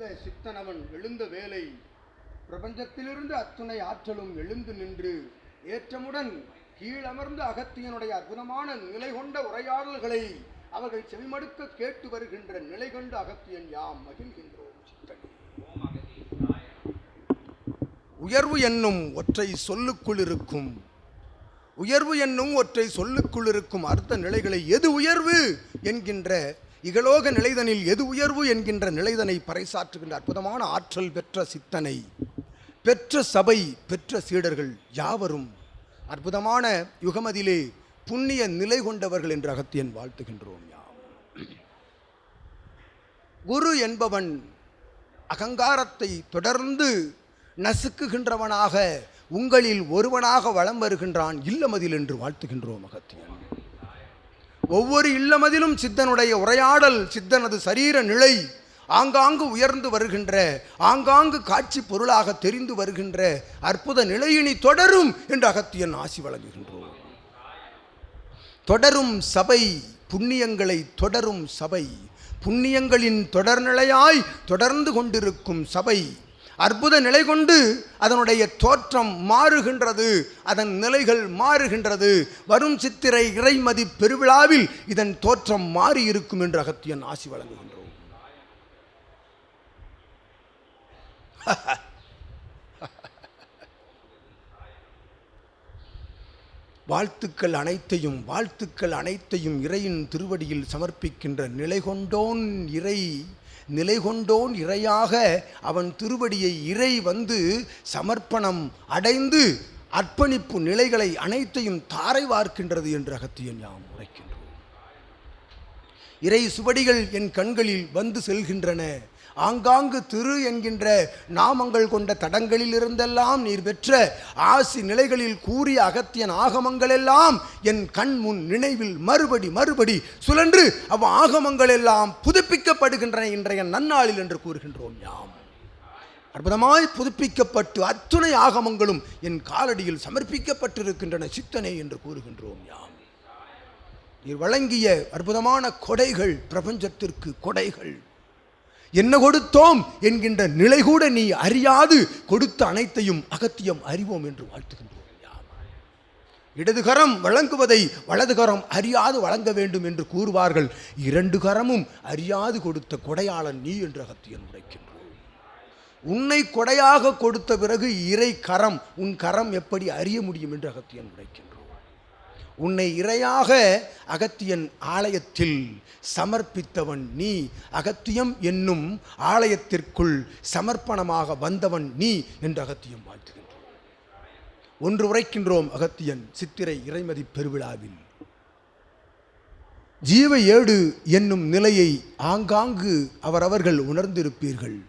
இந்த சித்தனவன் எழுந்த வேலை பிரபஞ்சத்திலிருந்து அத்துணை ஆற்றலும் எழுந்து நின்று ஏற்றமுடன் கீழமர்ந்த அகத்தியனுடைய அற்புதமான நிலை கொண்ட உரையாடல்களை அவர்கள் செவிமடுக்க கேட்டு வருகின்ற நிலை கொண்ட அகத்தியன் யாம் மகிழ்கின்றோம். சித்தனே, உயர்வு என்னும் ஒற்றை சொல்லுக்குள் இருக்கும் அர்த்த நிலைகளை எது உயர்வு என்கின்ற இகலோக நிலைதனில் எது உயர்வு என்கின்ற நிலைதனை பறைசாற்றுகின்ற அற்புதமான ஆற்றல் பெற்ற சித்தனை பெற்ற சபை பெற்ற சீடர்கள் யாவரும் அற்புதமான யுகமதிலே புண்ணிய நிலை கொண்டவர்கள் என்று அகத்தியன் வாழ்த்துகின்றோம். யாம் குரு என்பவன் அகங்காரத்தை தொடர்ந்து நசுக்குகின்றவனாக உங்களில் ஒருவனாக வலம் வருகின்றான் இல்லமதில் என்று வாழ்த்துகின்றோம். அகத்தியன் ஒவ்வொரு இல்லமதிலும் சித்தனுடைய உரையாடல், சித்தனது சரீர நிலை ஆங்காங்கு உயர்ந்து வருகின்ற, ஆங்காங்கு காட்சி பொருளாக தெரிந்து வருகின்ற அற்புத நிலையினி தொடரும் என்று அகத்தியன் ஆசி வழங்குகின்றோம். தொடரும் சபை புண்ணியங்களை தொடரும் சபை, புண்ணியங்களின் தொடர்நிலையாய் தொடர்ந்து கொண்டிருக்கும் சபை அற்புத நிலை கொண்டு அதனுடைய தோற்றம் மாறுகின்றது, அதன் நிலைகள் மாறுகின்றது. வரும் சித்திரை இறைமதி பெருவிழாவில் இதன் தோற்றம் மாறி இருக்கும் என்று அகத்தியன் ஆசி வழங்குகின்றோம். வாழ்த்துக்கள் அனைத்தையும் இறையின் திருவடியில் சமர்ப்பிக்கின்ற நிலை கொண்டோன் இறையாக அவன் திருவடியை இறை வந்து சமர்ப்பணம் அடைந்து அர்ப்பணிப்பு நிலைகளை அனைத்தையும் தாரை வார்க்கின்றது என்று அகத்தியன் யாம் உரைக்கின்றோம். இறை சுவடிகள் என் கண்களில் வந்து செல்கின்றன. ஆங்காங்கு திரு என்கின்ற நாமங்கள் கொண்ட தடங்களில் இருந்தெல்லாம் நீர் பெற்ற ஆசி நிலைகளில் கூறிய அகத்தியன் ஆகமங்கள் எல்லாம் என் கண் முன் நினைவில் மறுபடி சுழன்று அவ் ஆகமங்கள் எல்லாம் புதுப்பிக்கப்படுகின்றன இன்றைய நன்னாளில் என்று கூறுகின்றோம். யாம் அற்புதமாய் புதுப்பிக்கப்பட்டு அத்துணை ஆகமங்களும் என் காலடியில் சமர்ப்பிக்கப்பட்டிருக்கின்றன சித்தனே என்று கூறுகின்றோம். யாம் நீர் வழங்கிய அற்புதமான கொடைகள், பிரபஞ்சத்திற்கு கொடைகள், என்ன கொடுத்தோம் என்கின்ற நிலை கூட நீ அறியாது கொடுத்த அனைத்தையும் அகத்தியம் அறிவோம் என்று வாழ்த்துகின்றோம். இடதுகரம் வழங்குவதை வலதுகரம் அறியாது வழங்க வேண்டும் என்று கூறுவார்கள். இரண்டு கரமும் அறியாது கொடுத்த கொடையாளன் நீ என்று அகத்தியன் உரைக்கின்றோம். உன்னை கொடையாக கொடுத்த பிறகு இறை கரம், உன் கரம் எப்படி அறிய முடியும் என்று அகத்தியன் உரைக்கின்றோம். உன்னை இறையாக அகத்தியன் ஆலயத்தில் சமர்ப்பித்தவன் நீ, அகத்தியம் என்னும் ஆலயத்திற்குள் சமர்ப்பணமாக வந்தவன் நீ என்று அகத்தியம் வாழ்த்துகின்றோம். ஒன்று உரைக்கின்றோம். அகத்தியன் சித்திரை இறைமதி பெருவிழாவில் ஜீவ ஏடு என்னும் நிலையை ஆங்காங்கு அவரவர்கள் உணர்ந்திருப்பீர்கள்.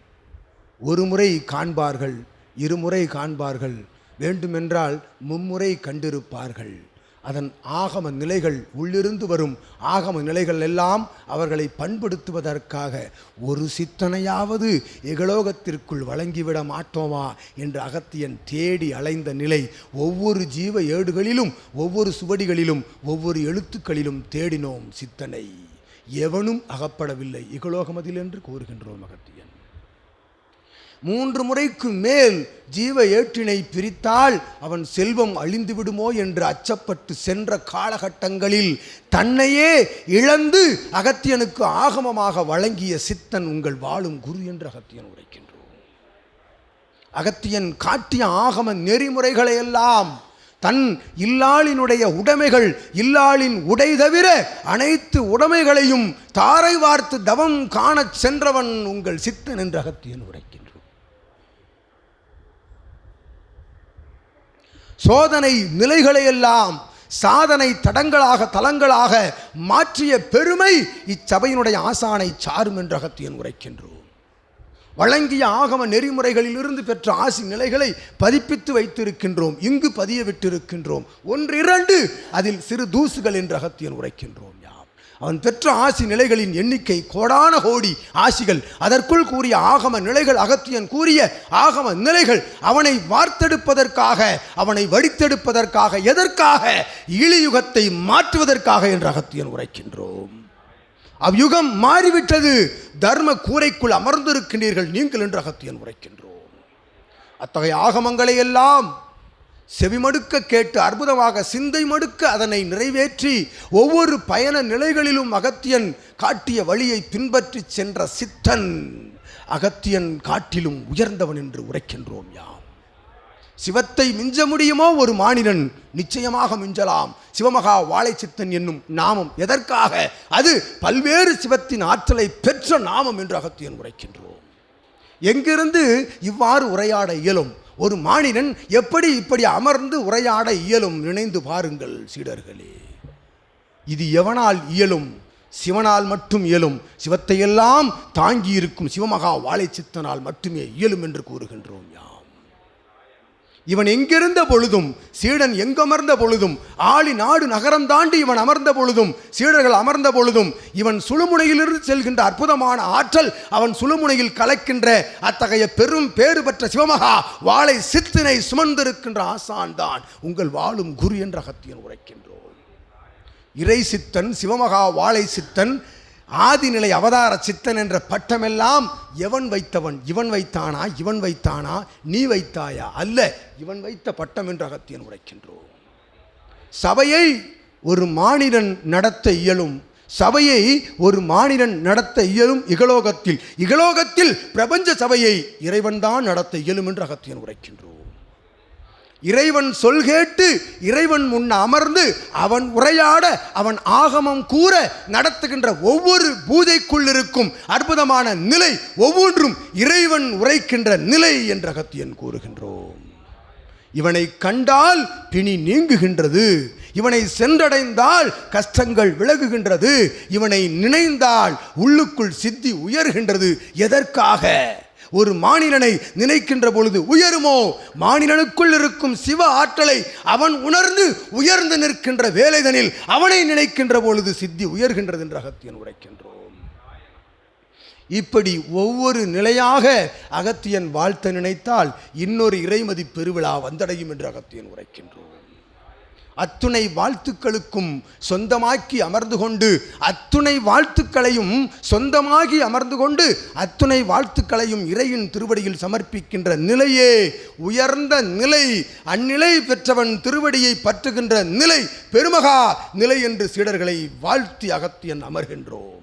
ஒரு முறை காண்பார்கள், இருமுறை காண்பார்கள், வேண்டுமென்றால் மும்முறை கண்டிருப்பார்கள். அதன் ஆகம நிலைகள், உள்ளிருந்து வரும் ஆகம நிலைகள் எல்லாம் அவர்களை பண்படுத்துவதற்காக ஒரு சித்தனையாவது எகலோகத்திற்குள் வழங்கிவிட மாட்டோமா என்று அகத்தியன் தேடி அலைந்த நிலை ஒவ்வொரு ஜீவ ஏடுகளிலும், ஒவ்வொரு சுவடிகளிலும், ஒவ்வொரு எழுத்துக்களிலும் தேடினோம் சித்தனை. எவனும் அகப்படவில்லை இகலோகமதில் என்று கூறுகின்றோம். அகத்தியன் 3 முறைக்கு மேல் ஜீவ ஏற்றினை பிரித்தால் அவன் செல்வம் அழிந்து விடுமோ என்று அச்சப்பட்டு சென்ற காலகட்டங்களில் தன்னையே இழந்து அகத்தியனுக்கு ஆகமமாக வழங்கிய சித்தன் உங்கள் வாழும் குரு என்று அகத்தியன் உரைக்கின்றோம். அகத்தியன் காட்டிய ஆகம நெறிமுறைகளை எல்லாம் தன் இல்லாளினுடைய உடைமைகள், இல்லாளின் உடை தவிர அனைத்து உடைமைகளையும் தாரை வார்த்து தவம் காணச் சென்றவன் உங்கள் சித்தன் என்று அகத்தியன் உரைக்கின்றோம். சோதனை நிலைகளையெல்லாம் சாதனை தலங்களாக மாற்றிய பெருமை இச்சபையினுடைய ஆசானை சாரும் என்று அகத்தியன் உரைக்கின்றோம். வழங்கிய ஆகம நெறிமுறைகளிலிருந்து பெற்ற ஆசி நிலைகளை பதிப்பித்து வைத்திருக்கின்றோம், இங்கு பதிய விட்டிருக்கின்றோம். 1, 2 அதில் சிறு தூசுகள் என்று அகத்தியன் உரைக்கின்றோம். அவன் பெற்ற ஆசி நிலைகளின் எண்ணிக்கை கோடான கோடி ஆசிகள். அதற்குள் கூறிய ஆகம நிலைகள், அகத்தியன் கூறிய ஆகம நிலைகள் அவனை வார்த்தெடுப்பதற்காக, அவனை வடித்தெடுப்பதற்காக, எதற்காக? இழியுகத்தை மாற்றுவதற்காக என்று அகத்தியன் உரைக்கின்றோம். அவ்யுகம் மாறிவிட்டது, தர்ம கூரைக்குள் அமர்ந்திருக்கின்றீர்கள் நீங்கள் என்று அகத்தியன் உரைக்கின்றோம். அத்தகைய ஆகமங்களை எல்லாம் செவிமடுக்க கேட்டு அற்புதமாக சிந்தை மடுக்க அதனை நிறைவேற்றி ஒவ்வொரு பயண நிலைகளிலும் அகத்தியன் காட்டிய வழியை பின்பற்றி சென்ற சித்தன் அகத்தியன் காட்டிலும் உயர்ந்தவன் என்று உரைக்கின்றோம். யாம் சிவத்தை மிஞ்ச முடியுமோ ஒரு மானிடன்? நிச்சயமாக மிஞ்சலாம். சிவமகா வாழை சித்தன் என்னும் நாமம் எதற்காக? அது பல்வேறு சிவத்தின் ஆற்றலை பெற்ற நாமம் என்று அகத்தியன் உரைக்கின்றோம். எங்கிருந்து இவ்வாறு உரையாட இயலும்? ஒரு மானிடன் எப்படி இப்படி அமர்ந்து உரையாட இயலும்? நினைந்து பாருங்கள் சீடர்களே. இது எவனால் இயலும்? சிவனால் மட்டும் இயலும். சிவத்தை எல்லாம் தாங்கி இருக்கும் சிவமகா வாழை சித்தனால் மட்டுமே இயலும் என்று கூறுகின்றோம். யாம் இவன் எங்கிருந்த பொழுதும், சீடன் எங்கமர்ந்த பொழுதும், ஆளி நாடு நகரம் தாண்டி இவன் அமர்ந்த பொழுதும், சீடர்கள் அமர்ந்த பொழுதும், இவன் சுழுமுனையிலிருந்து செல்கின்ற அற்புதமான ஆற்றல் அவன் சுழுமுனையில் கலக்கின்ற அத்தகைய பெரும் பேறு பெற்ற சிவமகா வாழை சித்தினை சுமந்திருக்கின்ற ஆசான் தான் உங்கள் வாழும் குரு என்ற அகத்தியன் உரைக்கின்றோம். இறை சித்தன், சிவமகா வாழை சித்தன், ஆதிநிலை அவதார சித்தன் என்ற பட்டமெல்லாம் எவன் வைத்தவன்? இவன் வைத்தானா? இவன் வைத்தானா? நீ வைத்தாயா? அல்ல, இவன் வைத்த பட்டம் என்று அகத்தியன் உரைக்கின்றோம். சபையை ஒரு மானிடன் நடத்த இயலும். சபையை ஒரு மானிடன் நடத்த இயலும் இகலோகத்தில். இகலோகத்தில் பிரபஞ்ச சபையை இறைவன்தான் நடத்த இயலும் என்று அகத்தியன் உரைக்கின்றோம். இறைவன் சொல் கேட்டு இறைவன் முன் அமர்ந்து அவன் உரையாட, அவன் ஆகமம் கூற நடத்துகின்ற ஒவ்வொரு பூஜைக்குள் இருக்கும் அற்புதமான நிலை ஒவ்வொன்றும் இறைவன் உரைக்கின்ற நிலை என்ற அகத்தியன் கூறுகின்றோம். இவனை கண்டால் பிணி நீங்குகின்றது, இவனை சென்றடைந்தால் கஷ்டங்கள் விலகுகின்றது, இவனை நினைந்தால் உள்ளுக்குள் சித்தி உயர்கின்றது. எதற்காக? ஒரு மானிடனை நினைக்கின்ற பொழுது உயருமோ? மானிடனுக்குள் இருக்கும் சிவ ஆற்றலை அவன் உணர்ந்து உயர்ந்து நிற்கின்ற வேலைதனில் அவனை நினைக்கின்ற பொழுது சித்தி உயர்கின்றது என்று அகத்தியன் உரைக்கின்றோம். இப்படி ஒவ்வொரு நிலையாக அகத்தியன் வாழ்த்த நினைத்தால் இன்னொரு இறைமதி பெருவிழா வந்தடையும் என்று அகத்தியன் உரைக்கின்றோம். அத்துணை வாழ்த்துக்களுக்கும் சொந்தமாக்கி அமர்ந்து கொண்டு, அத்துணை வாழ்த்துக்களையும் சொந்தமாகி அமர்ந்து கொண்டு, அத்துணை வாழ்த்துக்களையும் இறையின் திருவடியில் சமர்ப்பிக்கின்ற நிலையே உயர்ந்த நிலை. அந்நிலை பெற்றவன் திருவடியை பற்றுகின்ற நிலை பெருமகா நிலை என்று சீடர்களை வாழ்த்தி அகத்தியன் அமர்கின்றோம்.